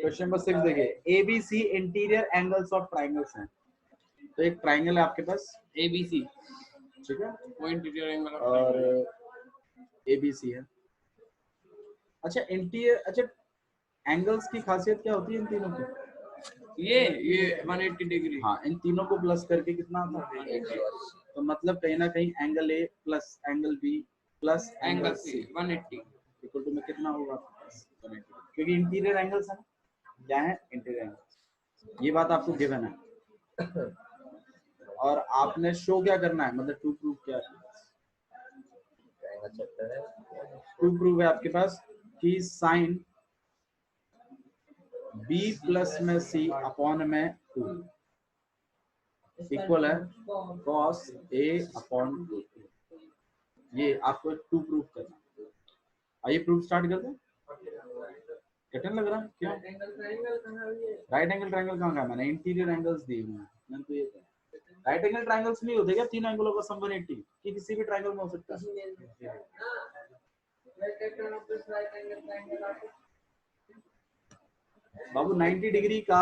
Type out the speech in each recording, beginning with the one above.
Question number 6 देखिए, ABC interior angles of triangles हैं। तो एक ट्राइंगल है आपके पास ABC, ठीक है, वो इंटीरियर एंगल और ABC है। अच्छा इंटीरियर, अच्छा एंगल्स की खासियत क्या होती है इन तीनों की? ये 180 डिग्री। हाँ, इन तीनों को प्लस करके कितना आता है? तो मतलब कहीं ना कहीं angle A plus angle B plus angle C 180 equal to में कितना होगा आपके पास? 180, क्योंकि इंटीरियर एंगल्स है ना, क्या है इंटीरियर एंगल्स, ये बात आपको गिवन है। और आपने शो क्या करना है, मतलब टू प्रूव क्या है? टू प्रूव है आपके पास कि साइन b प्लस में c अपॉन में 2 इक्वल है cos a अपॉन 2। ये आपको टू प्रूव करना है। आइए प्रूफ स्टार्ट करते हैं। कठिन लग रहा है क्यों? राइट एंगल ट्रायंगल कहाँ का? मैंने इंटीरियर एंगल्स दिए हुए हैं, मैंने तो ये राइट एंगल ट्रायंगल्स नहीं होते क्या तीन एंगलों का सम 180 कि किसी भी ट्रायंगल में हो सकता है? बाबू 90 डिग्री का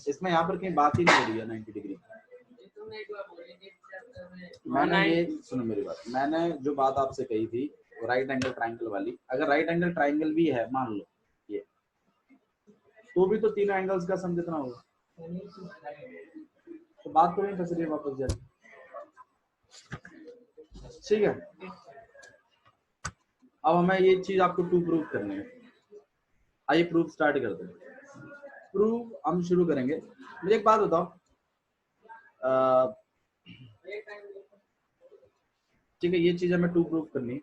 इसमें यहाँ पर कहीं बात ही नहीं हो रही है 90 डिग्री। मैंने ये सुनो मेरी बात, मैंने जो बात आपसे कही थी वो राइट एंगल ट्रायंगल वाली, अगर राइट एंगल ट्रायंगल भी है मान लो ये, तो भी तो तीनों एंगल्स का सम कितना होगा? तो बात तो नहीं फंस रही है वापस जाए, ठीक है। अब हमें ये चीज आपको टू प्रूव करनी है। आइए प्रूफ स्टार्ट करते हैं। प्रूफ हम शुरू करेंगे। मुझे एक बात बताओ, ठीक है, ये चीज हमें टू प्रूफ करनी है।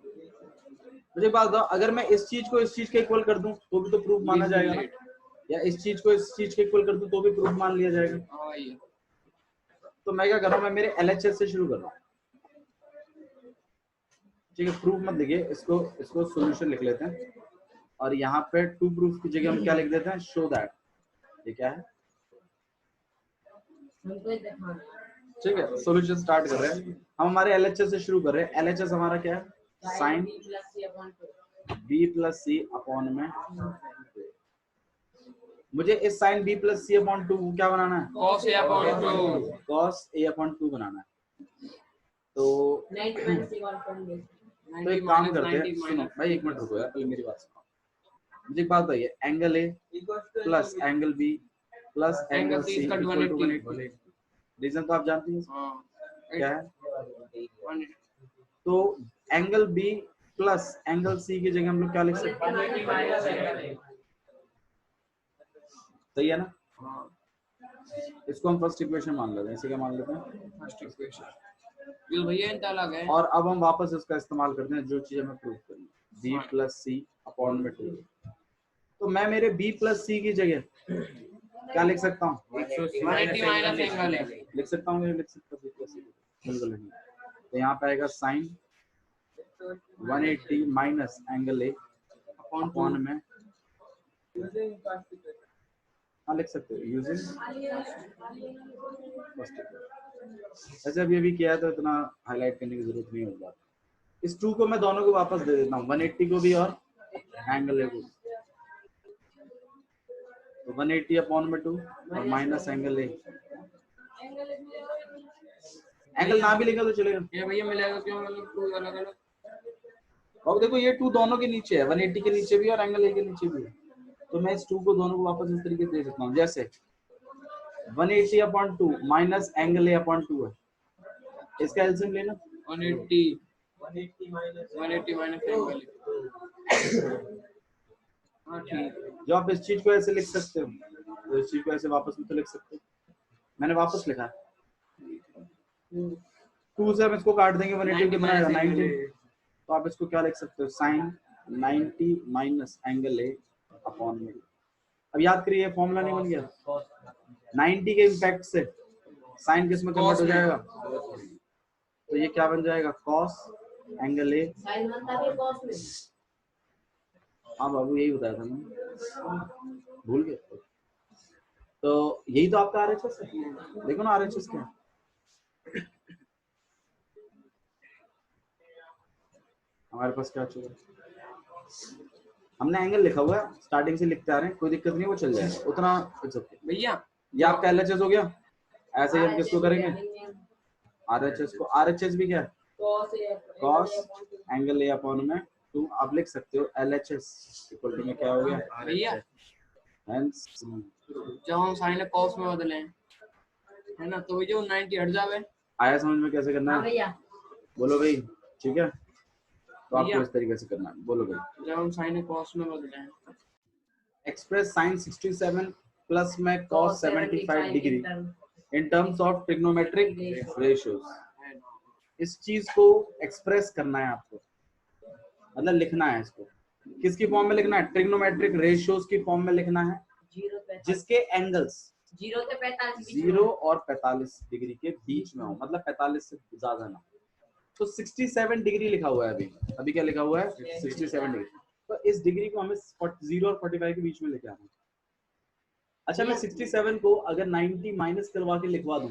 मुझे एक बात बताओ, अगर मैं इस चीज को इस चीज के इक्वल कर दूं तो भी तो प्रूफ माना जाएगा ना, या इस चीज को इस चीज के इक्वल कर दूं तो भी प्रूफ मान लिया जाएगा। तो मैं क्या कर रहा हूं, मैं मेरे LHS से शुरू कर रहा हूं, ठीक है। प्रूफ मत लिखिए, इसको सॉल्यूशन लिख लेते हैं, और यहाँ पे टू प्रूफ की जगह हम क्या लिख देते हैं, शो दैट। ये क्या है, ठीक है। सॉल्यूशन स्टार्ट कर रहे हैं हम, हमारे LHS से शुरू कर रहे हैं। LHS हमारा क्या है, साइन b प्लस सी अपॉन में, मुझे इस साइन b प्लस सी अपॉन 2 क्या बनाना है, cos a upon 2, cos a upon 2 बनाना है। तो एक काम करते हैं, सुनो भाई एक मिनट रुको यार, पहले मेरी बात सुनो। मुझे एक बात बताइए, angle A plus angle B plus angle C equal to 180। Reason तो आप जानते हैं क्या है। तो angle B plus angle C की जगह हम लोग क्या लिख सकते हैं, सही है ना। इसको हम फर्स्ट इक्वेशन मान लेते हैं, इसे क्या मान लेते हैं, फर्स्ट इक्वेशन। ये भैया इनका अलग है। और अब हम वापस इसका इस्तेमाल करते हैं जो चीज हमें प्रूव करनी है, b प्लस सी अपॉन में 2। तो मैं मेरे b प्लस सी की जगह क्या लिख सकता हूँ, 180 माइनस एंगल है लिख सकता हूँ, लिख सकता हूँ b प्लस सी, बिल्कुल नहीं। तो यहाँ पे आएगा sine 180 minus angle A upon में, हाँ लिख सकते हो यूजिंग। ऐसे अभी किया है तो इतना हाईलाइट करने की जरूरत नहीं होगा। इस 2 को मैं दोनों को वापस दे देता हूँ, 180 को भी और एंगल ए को। तो 180 अपॉन में 2 और माइनस एंगल ए। एंगल ना भी लिखा तो चलेगा, ये भैया मिलेगा क्यों, मतलब 2 अलग अलग। और देखो ये 2 दोनों के नीचे है, 180 के नीचे भी और एंगल ए के नीचे भी है। तो मैं इस 2 को दोनों को वापस इस तरीके से दे सकता हूँ, जैसे 180 upon 2 minus angle A upon 2 है, इसका एलसीएम लेना 180 माइनस एंगल। हाँ ठीक है। जो आप इस चीज को ऐसे लिख सकते हो, तो इस चीज को ऐसे वापस भी तो लिख सकते हो। मैंने वापस लिखा 2 से हम इसको काट देंगे, 180 के बनाएगा 90। तो आप इसको क्या लिख सकते हो, sine 90 minus angle A upon में। अब याद करिए फॉर्मूला नहीं बन गया, 90 के इम्पैक्ट से साइन किस में कन्वर्ट हो जाएगा, तो ये क्या बन जाएगा, कॉस एंगल ए। हाँ बाबू यही बताया था मैंने, भूल गए। तो यही तो आपका RHS है, देखो ना RHS क्या, हमारे पास क्या चाहिए, हमने एंगल लिखा हुआ है, स्टार्टिंग से लिखते आ रहे हैं, कोई दिक्कत नहीं, वो चल जाएगा उतना। इट्स ओके भैया ये आपका एलएचएस हो गया। ऐसे ही हम किसको करेंगे, आरएचएस को। आरएचएस भी क्या है, कॉस एंगल ए अपॉन में 2। आप लिख सकते हो एलएचएस इक्वल टू में क्या हो गया भैया हेंस। जब हम साइन कॉस में बदले है ना, तो जो 90 हट जावे। आया समझ में कैसे करना है, बोलो भाई। ठीक है, तो आपको भैया इस तरीके से करना है, बोलो भाई। जब हम साइन कॉस में बदले एक्सप्रेस साइन 67 प्लस में cos 75 degree in terms of trigonometric ratios. इस चीज को एक्सप्रेस करना है आपको, मतलब लिखना है इसको। किसकी फॉर्म में लिखना है, ट्रिग्नोमेट्रिक रेशियोज की फॉर्म में लिखना है, जिसके एंगल्स 0 और 45 डिग्री के बीच में हो, मतलब 45 से ज्यादा ना। तो 67 डिग्री लिखा हुआ है अभी, अभी क्या लिखा हुआ है 67 डिग्री। तो इस डिग्री को हमें 0 और 45 के बीच में लेके आना है। अच्छा मैं 67 को अगर 90 माइनस करवा के लिखवा दूं,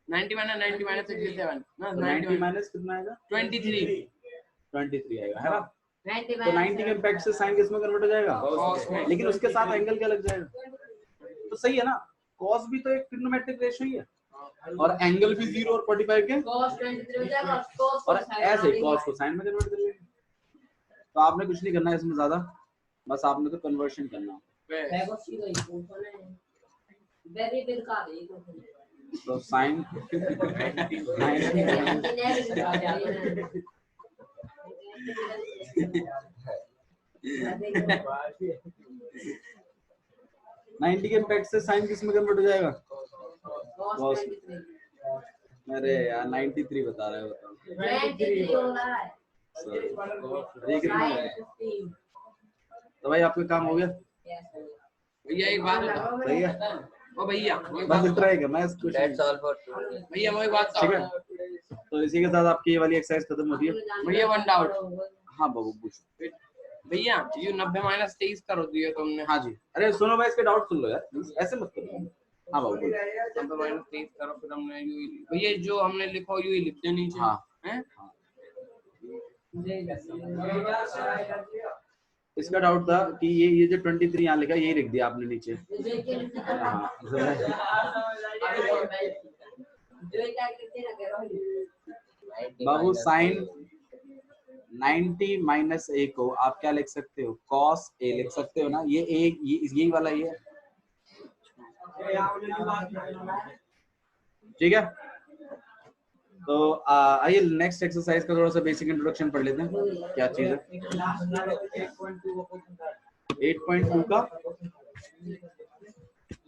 90 माइनस 67 ना, 90 माइनस कितना आएगा 23 23 आएगा, है ना। तो 90 के इम्पैक्ट से साइन किस में कन्वर्ट हो जाएगा, Cos में। लेकिन उसके साथ एंगल क्या लग जाएगा, तो सही है ना। कॉस भी तो एक ट्रिग्नोमेट्रिक रेशियो ही है, और एंगल भी 0 और 45 के, और ऐसे कॉस को साइन में कन्वर्ट कर लेंगे। तो आपने कुछ नहीं करना है इसमें ज्यादा, बस आपने तो कन्वर्शन करना है। तो साइन नाइनटी के इम्पैक्ट से साइन किस में कन्वर्ट हो जाएगा, कॉस। अरे यार 93 बता रहे हो, बताओ। ये कितना है, तो भाई आपका काम हो गया। भैया एक बात बताओ। सही है, ओ भैया वो एक बस बात इतना ही करना है इसको। भैया वो एक बात ठीक बताओ। है, तो इसी के साथ आपकी ये वाली एक्सरसाइज खत्म होती है। भैया वन डाउट। हाँ बाबू पूछो। भैया ये 90 माइनस 23 कर दिया तुमने। हाँ जी, अरे सुनो भाई इसके डाउट सुन लो यार, ऐसे मत करो। हाँ बाबू बोलो। 90 माइनस 23 करो, फिर हमने यू भैया जो हमने लिखा यू ही लिखते नीचे। हाँ हैं इसका डाउट था कि ये जो 23 यहाँ लिखा यही लिख दिया आपने नीचे। हाँ बाबू साइन 90 माइनस ए को आप क्या लिख सकते हो, कॉस ए लिख सकते हो ना। ये एक यही वाला ये है, ठीक है। तो आइए नेक्स्ट एक्सरसाइज का थोड़ा सा बेसिक इंट्रोडक्शन पढ़ लेते हैं, क्या चीज है। 8.2 का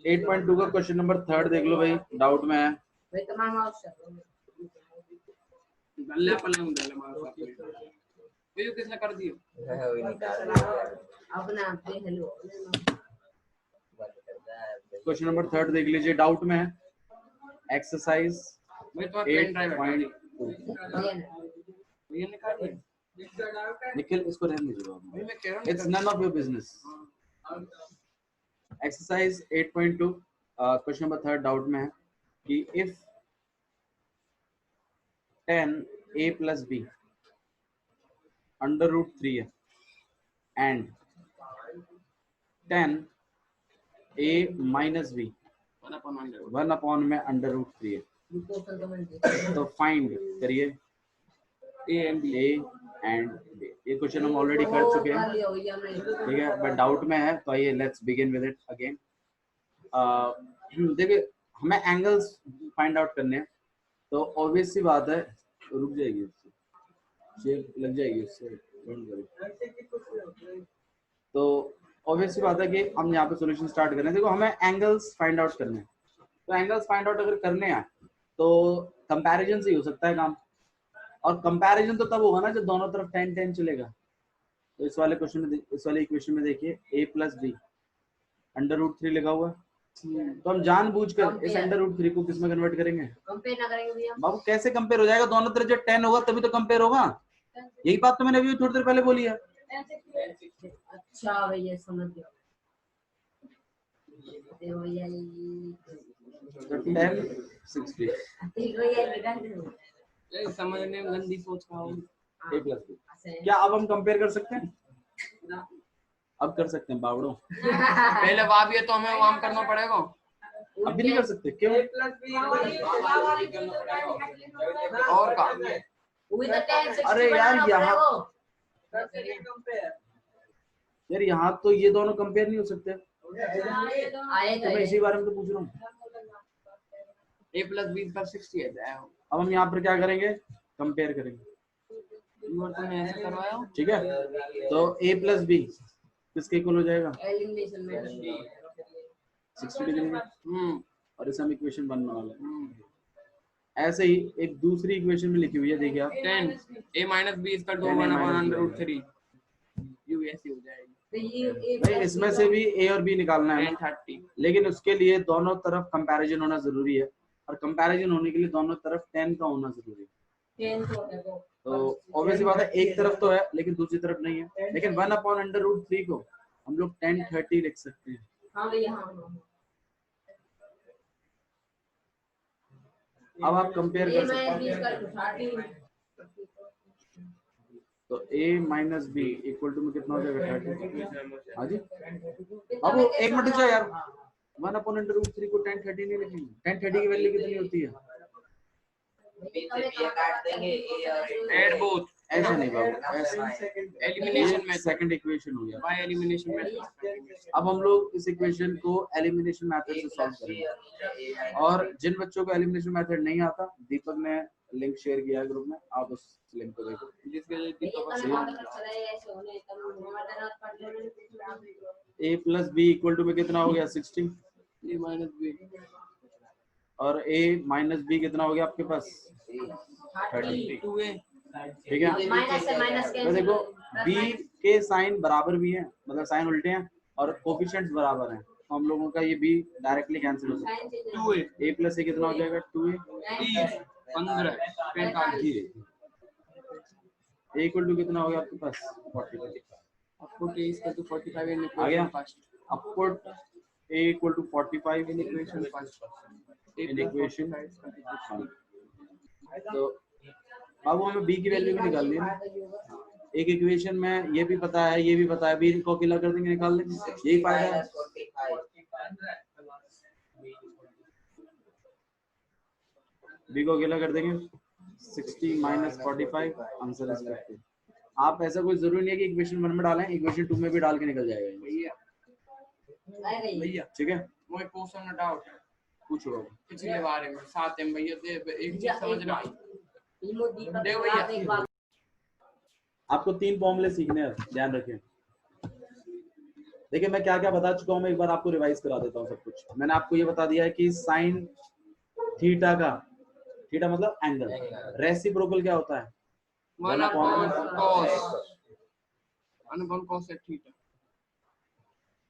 8.2 का क्वेश्चन नंबर 3 देख लो भाई, डाउट में है। गल्ले पल्ले में गल्ले मार भैया किसने कर दिया क्वेश्चन नंबर 3 देख लीजिए, डाउट में है। एक्सरसाइज मैं तो पेन ड्राइव 8.2 भैया ने कर दिया। निखिल इसको रहने दीजिए, भैया मैं कह रहा हूँ it's none of your business. Exercise 8.2 question number 3 doubt में है कि if 10a plus b under root 3 है and 10a minus b 1 upon में अंडर रूट 3 है, तो फाइंड करिए a एंड b। ये क्वेश्चन हम ऑलरेडी कर चुके हैं, ठीक है, बट डाउट में है। तो आइए let's begin with it again. देखिए हमें एंगल्स फाइंड आउट करने हैं, तो ऑब्वियस सी बात है, रुक जाएगी उससे, शेप लग जाएगी उससे, तो ऑब्वियस सी बात है कि हम यहाँ पे सॉल्यूशन स्टार्ट करें। देखो हमें एंगल्स फाइंड आउट करने हैं, तो एंगल्स फाइंड आउट अगर करने हैं तो कंपैरिजन से ही हो सकता है काम, और कंपैरिजन तो तब होगा ना जब दोनों तरफ 10-10 चलेगा। तो इस वाले क्वेश्चन में, इस वाले इक्वेशन में देखिए a plus B under root 3 लिखा हुआ है, तो हम जानबूझकर इस अंडर रूट 3 को किस में कन्वर्ट करेंगे, कंपेयर ना करेंगे भैया। बाबू कैसे कंपेयर हो जाएगा, दोनों तरफ जब 10 होगा तभी तो कंपेयर होगा। यही बात तो मैंने अभी थोड़ी देर पहले बोली है। अच्छा भैया समझ गया भैया, 10 60 समझने में गंदी सोच रहा हूँ। a प्लस बी, क्या अब हम कंपेयर कर सकते हैं, अब कर सकते हैं बावड़ो, पहले वाप ये तो हमें वाम करना पड़ेगा। अब भी नहीं कर सकते क्यों? और का अरे यार यहाँ तो ये दोनों कंपेयर नहीं हो सकते, तो मैं इसी बारे में तो पूछ रहा हूँ। a plus b पर 60 है। अब हम यहाँ पर क्या करेंगे, कंपेयर करेंगे, तुमने ऐसे करवाया, ठीक है। तो a प्लस बी किसके इक्वल हो जाएगा, 60 डिग्री में, और इसे हम इक्वेशन बनने वाले हैं। ऐसे ही एक दूसरी इक्वेशन में लिखी हुई है, देखिए आप, 10 a minus b इसका 2 1 upon under root 3 यू ऐसी हो जाएगी। भाई इसमें से भी a और b निकालना है 10 30, लेकिन उसके लिए दोनों तरफ कंपैरिजन होना जरूरी है, और कंपैरिजन होने के लिए दोनों तरफ 10 का होना जरूरी है। तो ऑब्वियसली बात है, एक तरफ तो है लेकिन दूसरी तरफ नहीं है, लेकिन 1 अपॉन अंडर रूट 3 को हम लोग 10 30 लिख सकते हैं। अब आप कंपेयर कर सकते हैं, तो a minus B equal to में कितना हो जाएगा 30। हाँ जी, अब वो एक मिनट रुक जाओ यार, 1 अपॉन अंडर रूट 3 को 10 30 नहीं लिखेंगे, 10 30 की वैल्यू कितनी होती है, ऐड बोथ, ऐसे नहीं बाबू, ऐसे एलिमिनेशन मेथड, सेकंड इक्वेशन हो गया। By elimination method. अब हम लोग इस इक्वेशन को एलिमिनेशन मेथड से सॉल्व करेंगे, और जिन बच्चों को एलिमिनेशन मेथड नहीं आता, दीपक ने लिंक शेयर किया है ग्रुप में, आप उस लिंक को देखो। a plus B equal to में कितना हो गया 60, a माइनस b, और a माइनस बी कितना हो गया आपके पास 30, 2a, ठीक है। तो देखो b के साइन बराबर भी हैं, मतलब साइन उल्टे हैं, और कोफिशिएंट्स बराबर हैं, तो हम लोगों का ये b डायरेक्टली कैंसिल हो सकता है। 2a, a प्लस a कितना हो जाएगा 2a, 15 45, a इक्वल टू कितना हो गया आपके पास 45, आपको a is equal to 45 in आ गया। equation first, आपको a equal to 45 in equation first, in equation, तो अब हमें b की वैल्यू भी निकालनी है। एक इक्वेशन में ये भी पता है, ये भी पता है, b को अकेला कर देंगे, निकाल देंगे, यही फायदा है। b को अकेला कर देंगे, 60 माइनस 45, आंसर इज 50। आप ऐसा कोई जरूरी नहीं है कि इक्वेशन 1 में डालें, इक्वेशन 2 में भी डाल के निकल जाएगा भैया, ठीक है। वो एक क्वेश्चन डाउट है, पूछो पिछले बारे में साथ में भैया, एक चीज समझना, देखो भैया, आपको 3 फॉर्मूले सीखने हैं, ध्यान रखें। देखिए मैं क्या क्या बता चुका हूँ, मैं एक बार आपको रिवाइज करा देता हूँ सब कुछ। मैंने आपको ये बता दिया है कि साइन थीटा का, थीटा मतलब एंगल, रेसिप्रोकल क्या होता है 1 upon cos थीटा।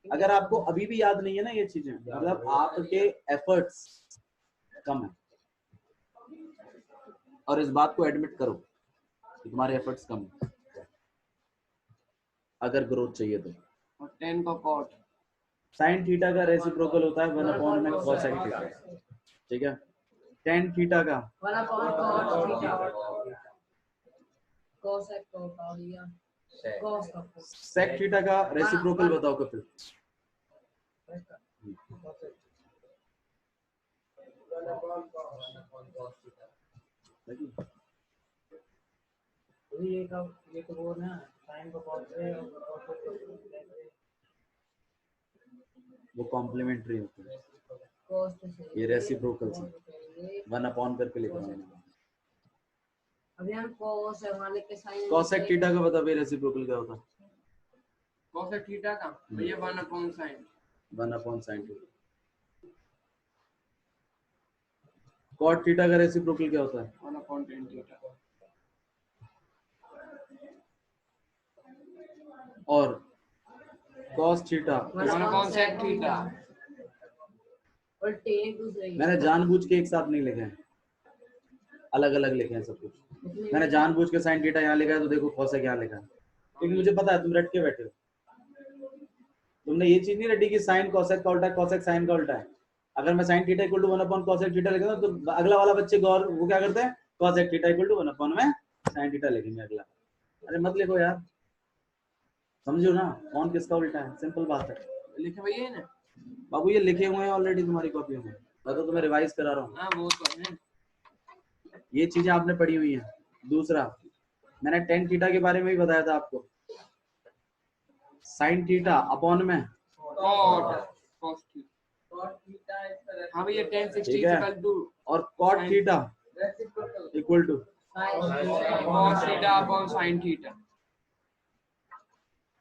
अगर आपको अभी भी याद नहीं है ना ये चीजें, मतलब आपके एफर्ट्स कम है, और इस बात को एडमिट करो कि तुम्हारे एफर्ट्स कम है अगर ग्रोथ चाहिए तो। और 10 का cot, साइन थीटा का रेसिप्रोकल होता है 1 अपॉन में कोसेक थीटा, ठीक है। tan थीटा का 1 upon cos थीटा, cosec को उठा लिया, cos का sec थीटा का रेसिप्रोकल बताओ कपिल। ये तो वो ना sin को cos से और cos से वो कॉम्प्लीमेंट्री होते हैं, cos से ये रेसिप्रोकल से 1 अपॉन करके लिखा मैंने। अभी हम cos है वाले के sin कोसेक थीटा का बता भाई रेसिप्रोकल क्या होता है। cos थीटा का भैया 1 upon sin, 1 upon sin theta. cot theta का रेसिप्रोकल क्या होता है 1 upon tan थीटा। और cos theta 1 upon sec theta. और tan दूसरे मैंने जानबूझ के एक साथ नहीं लिखे हैं, अलग अलग लिखे हैं सब कुछ। मैंने जानबूझ के sin थीटा यहाँ लिखा है, तो देखो cosec यहाँ लिखा है, क्योंकि मुझे पता है तुम रट के बैठे हो। तुमने ये चीज नहीं रटी कि sin cosec का उल्टा है, cosec sin का उल्टा है। अगर मैं sin theta equal to 1 upon cosec theta लिखूंगा तो अगला वाला बच्चे गौर वो क्या करते हैं, cosec theta equal to 1 upon में sin थीटा लिखेंगे अगला। अरे मत लिखो यार, समझो ना, कौन किसका उल्टा है, सिंपल बात है लिखे भैया है ना। बाबू, ये लिखे हुए हैं ऑलरेडी तुम्हारी कॉपियों में, मैं तो तुम्हें रिवाइज करा रहा हूँ, हाँ वो तो है। ये चीजें आपने पढ़ी हुई हैं। दूसरा, मैंने टेन थीटा के बारे में भी बताया था आपको, साइन थीटा अपॉन में cos थीटा। हाँ भैया tan 60 ठीक है, इक्वल टू और cot theta equal to cos theta upon sin theta.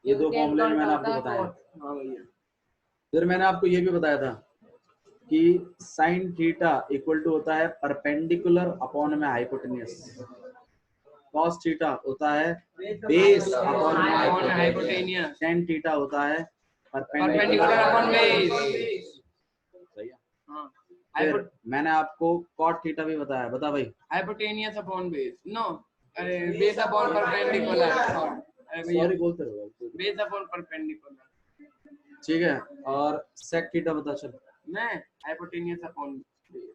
ये दो फॉर्मूले भी मैंने आपको बताया। हाँ भैया। फिर मैंने आपको ये भी बताया था कि साइन थीटा इक्वल टू होता है परपेंडिकुलर अपॉन में हाइपोटेन्यूस, कॉस थीटा होता है बेस अपॉन में हाइपोटेन्यूस, टेन थीटा होता है परपेंडिकुलर अपॉन बेस। सही है। हाँ फिर मैंने आपको कॉट थीटा भी बताया, बता भाई। हाइपोटेनियस अपॉन बेस, नो अरे बेस अपॉन परपेंडिकुलर, सॉरी बोलते रहो, बेस अपॉन परपेंडिकुलर। ठीक है, और सेक थीटा बता चल। मैं हाइपोटेनियस अपॉन बेस,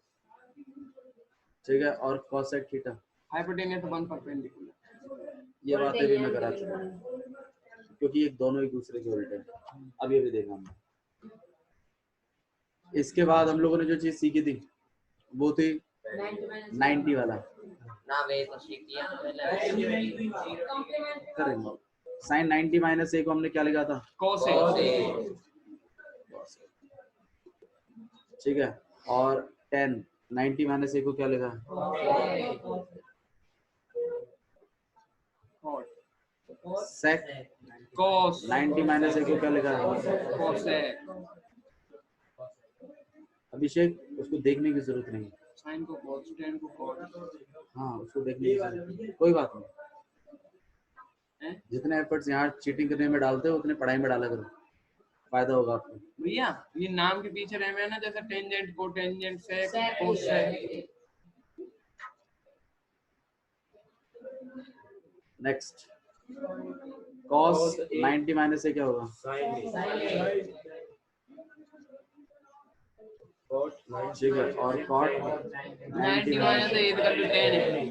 ठीक है, और cosec theta hypotenuse upon perpendicular. ये बातें भी मैं करा चुका हूं, क्योंकि ये दोनों एक दूसरे के उल्टे हैं। अब ये भी देखा हमने। इसके बाद हम लोगों ने जो चीज सीखी थी वो थी 90 वाला ना वे तो सीख लिया करेंगे। साइन 90 माइनस ए को हमने क्या लिखा था, कोसेक। ठीक है, और 10 90 माइनस ए को क्या लिखा, सेक कोस 90 माइनस ए को क्या लिखा, कोसेक। अभिषेक उसको देखने की जरूरत नहीं, साइन को कोस, tan को कोस। हाँ उसको देखने की जरूरत नहीं, कोई बात नहीं। जितने एफर्ट्स यहाँ चीटिंग करने में डालते हो उतने पढ़ाई में डाला करो, फायदा होगा आपको। भैया ये नाम के पीछे रहे हैं ना, जैसे tangent, cotangent, sec, cosec. Next, cos 90 minus से क्या होगा, ठीक है, और cot 90 minus A equal to 10 है।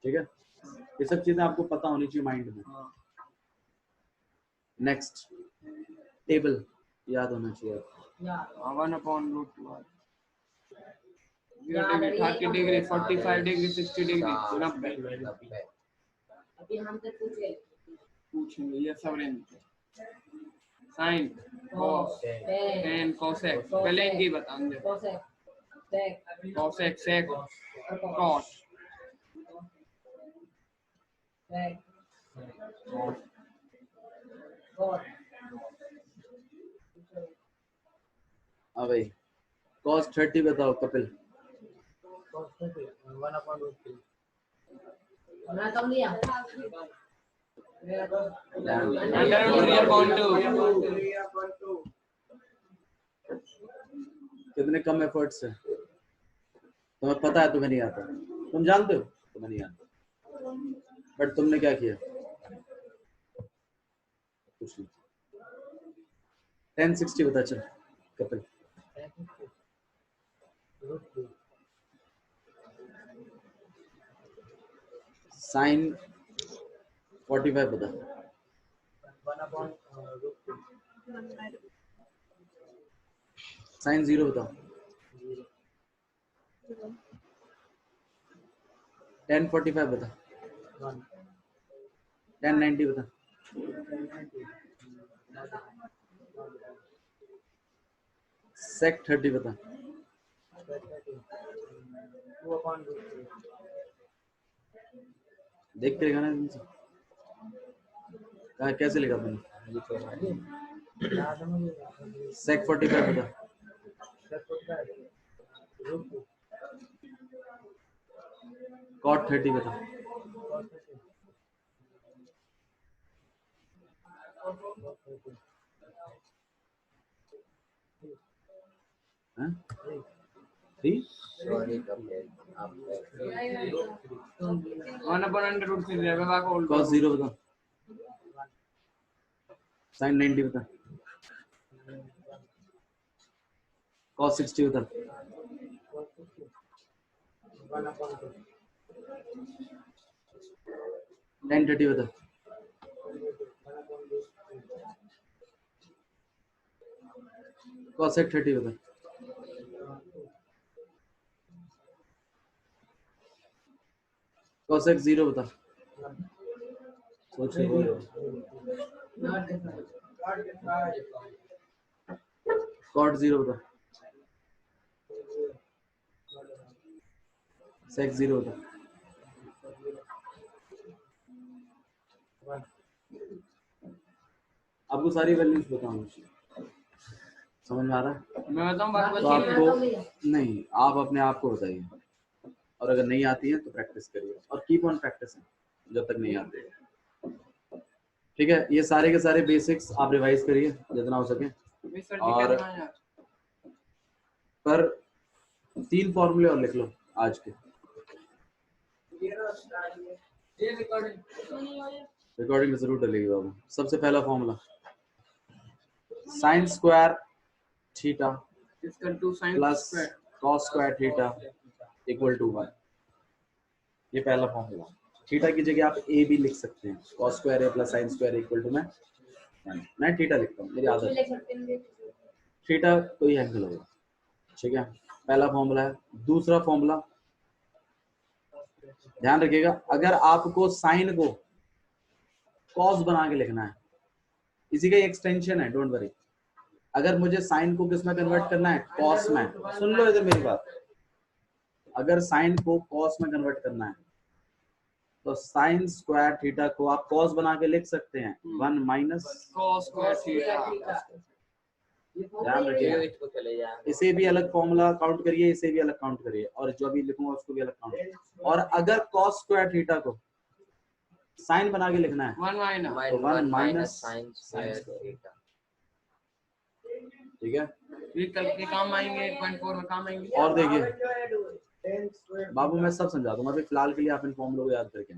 ठीक है, ये सब चीजें आपको पता होनी चाहिए माइंड में। नेक्स्ट, टेबल याद होना चाहिए। 1/√2 0 डिग्री, 30 डिग्री, 45 डिग्री, 60 डिग्री, 90। अभी हम तो पूछेंगे ये सब range. Sine, cos, tan, cosec, पहले इनकी बताएंगे। Cosec, sec, cot. हाँ भाई, कॉस 30 बताओ कपिल। √3/2। कितने कम एफर्ट्स है, तुम्हें पता है तुम्हें नहीं आता, तुम जानते हो तुम्हें नहीं आता, बट तुमने क्या किया, कुछ नहीं। 1060 बता चल कपिल। साइन 45 बता। साइन 0 बता। 1045 बता। 1090 बता। सेक 30 बता। देख के लिखा ना तुमसे, कहा कैसे लिखा तुमने, सेक 45 बता। कॉट 30 बता। हाँ? 3 1/√3 कॉस 0 बता। साइन 90 बता। कॉस 60 बता। 1030 बता। cosec 30 बता। cosec 0 बता। सोच ले बोलो। cot 0 बता। sec 0 बता। आपको सारी वैल्यूज बताऊं, समझ में आ रहा है? मैं बताऊं बात तो आपको नहीं, आप अपने आप को बताइए, और अगर नहीं आती है तो प्रैक्टिस करिए और कीप ऑन प्रैक्टिसिंग जब तक नहीं आते। ठीक है, ये सारे के सारे बेसिक्स आप रिवाइज करिए जितना हो सके। और पर 3 फॉर्मूले और लिख लो आज के। रिकॉर्डिंग में जरूर डलेगी बाबू। सबसे पहला formula sine square theta plus cos square theta equal to 1। ये पहला फॉर्मूला। थीटा की जगह आप ए भी लिख सकते हैं, cos square A plus sine square equal to मैं थीटा लिखता हूँ, मेरी आदत है। थीटा कोई एंगल होगा, ठीक है। पहला फॉर्मूला है। दूसरा फॉर्मूला ध्यान रखिएगा, अगर आपको साइन को कॉस बना के लिखना है, इसी का एक्सटेंशन है, डोंट वरी। अगर मुझे साइन को किस में कन्वर्ट करना है, कॉस में, सुन लो इधर मेरी बात। अगर साइन को कॉस में कन्वर्ट करना है तो साइन स्क्वायर थीटा को आप कॉस बना के लिख सकते हैं 1 माइनस कॉस स्क्वायर थीटा। ध्यान रखिएगा, इसे भी अलग फॉर्मूला काउंट करिए, इसे भी अलग काउंट करिए, और जो अभी लिखूंगा उसको भी अलग काउंट। और अगर कॉस स्क्वायर थीटा को साइन बना के लिखना है 1 माइनस साइन स्क्वायर थीटा। ठीक है, ये कल के काम आएंगे, 1.4 में काम आएंगे। और देखिए बाबू, मैं सब समझा दूंगा, अभी फिलहाल के लिए आप इन फॉर्मूलों को याद करके।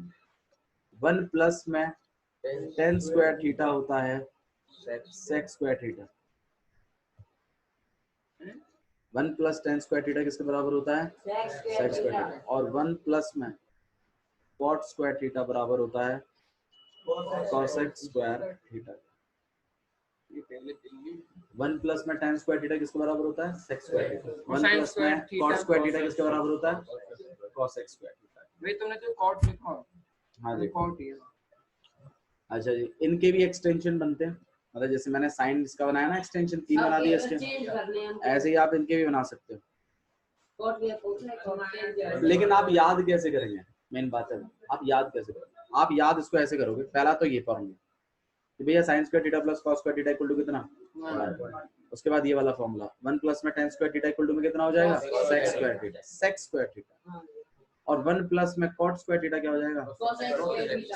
1 प्लस में टेन स्क्वायर थीटा होता है sec square theta. 1 plus tan square theta किसके बराबर होता है, सेक स्क्वायर थीटा। और 1 प्लस में कॉट स्क्वायर थीटा बराबर होता है कॉसेक स्क्वायर थीटा। 1 प्लस में टेन स्क्वायर थीटा किसके बराबर होता है, सेक स्क्वायर थीटा। 1 प्लस में कॉट स्क्वायर थीटा किसके बराबर होता है, कॉसेक स्क्वायर थीटा। भाई तुमने जो कॉट लिखा, हाँ जी, कॉट ही है। अच्छा जी, इनके भी एक्सटेंशन बनते हैं, मतलब जैसे मैंने साइन इसका बनाया ना एक्सटेंशन 3 बना दिया इसके, ऐसे ही आप इनके भी बना सकते हो। लेकिन आप याद कैसे करेंगे, मेन बात है, आप याद कैसे करोगे? आप याद इसको ऐसे करोगे, पहला तो ये फॉर्मूला कि भैया sine square theta plus cos square theta equal to कितना, उसके बाद ये वाला फॉर्मूला 1 प्लस में tan square theta equal to में कितना हो जाएगा, sec square theta, sec square theta. और 1 प्लस में कॉट स्क्वायर थीटा क्या हो जाएगा,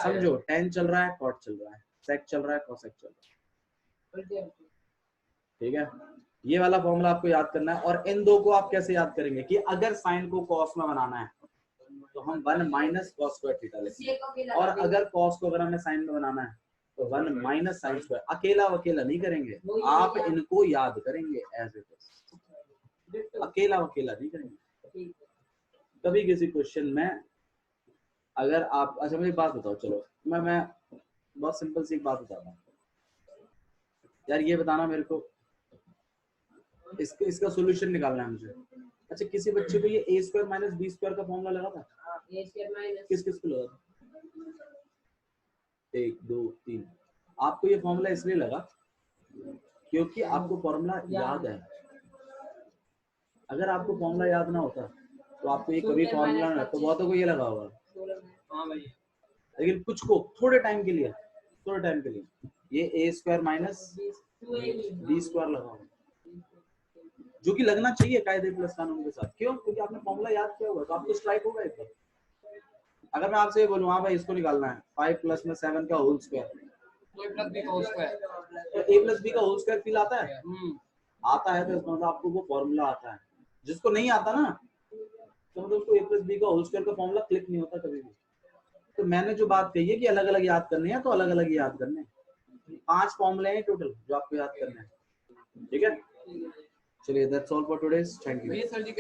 समझो टेन चल रहा है, कॉट चल रहा है, सेक चल रहा है, कॉसेक चल रहा है, ठीक है। ये वाला फॉर्मूला आपको याद करना है। और इन दो को आप कैसे याद करेंगे कि अगर साइन को कॉस में बनाना है तो हम 1 माइनस कॉस स्क्वायर थीटा लेंगे, और अगर कॉस को अगर हमें साइन में बनाना है तो 1 माइनस साइन स्क्वायर। अकेला अकेला नहीं करेंगे, आप इनको याद करेंगे एज इट इज, अकेला अकेला नहीं करेंगे। कभी किसी क्वेश्चन में अगर आप, अच्छा मुझे एक बात बताओ, चलो मैं बहुत सिंपल सी एक बात बताता हूँ यार, ये बताना मेरे को, इसका सॉल्यूशन निकालना है मुझे। अच्छा, किसी बच्चे को ये a square minus B square का फॉर्मूला लगा था, किस किस को लगा था? 1 2 3। आपको ये फॉर्मूला इसलिए लगा क्योंकि आपको फॉर्मूला याद है। अगर आपको फॉर्मूला याद ना होता तो आपको ये कभी फॉर्मूला ना, तो बहुतों को ये लगा होगा। हाँ भाई, लेकिन कुछ को थोड़े टाइम के लिए ये a square minus B square लगा होगा, जो कि लगना चाहिए कायदे प्लस कानून के साथ। क्यों? क्योंकि आपने फॉर्मूला याद किया होगा, तो आपको स्ट्राइक होगा एक बार। अगर मैं आपसे ये बोलूं हाँ भाई इसको निकालना है 5 प्लस में 7 का होल स्क्वायर, तो a प्लस b का होल स्क्वायर, तो a प्लस बी का होल स्क्वायर फील आता है, आता है, तो इसका मतलब आपको वो फॉर्मूला आता है। जिसको नहीं आता ना, तो मतलब उसको a प्लस बी का होल स्क्वायर का फॉर्मूला क्लिक नहीं होता कभी भी। तो मैंने जो बात कही है कि अलग अलग याद करने हैं, तो अलग अलग याद करने हैं। 5 फॉर्मूले हैं टोटल जो आपको याद करने हैं, ठीक है। चलिए, that's all for today, thank you. Sir ji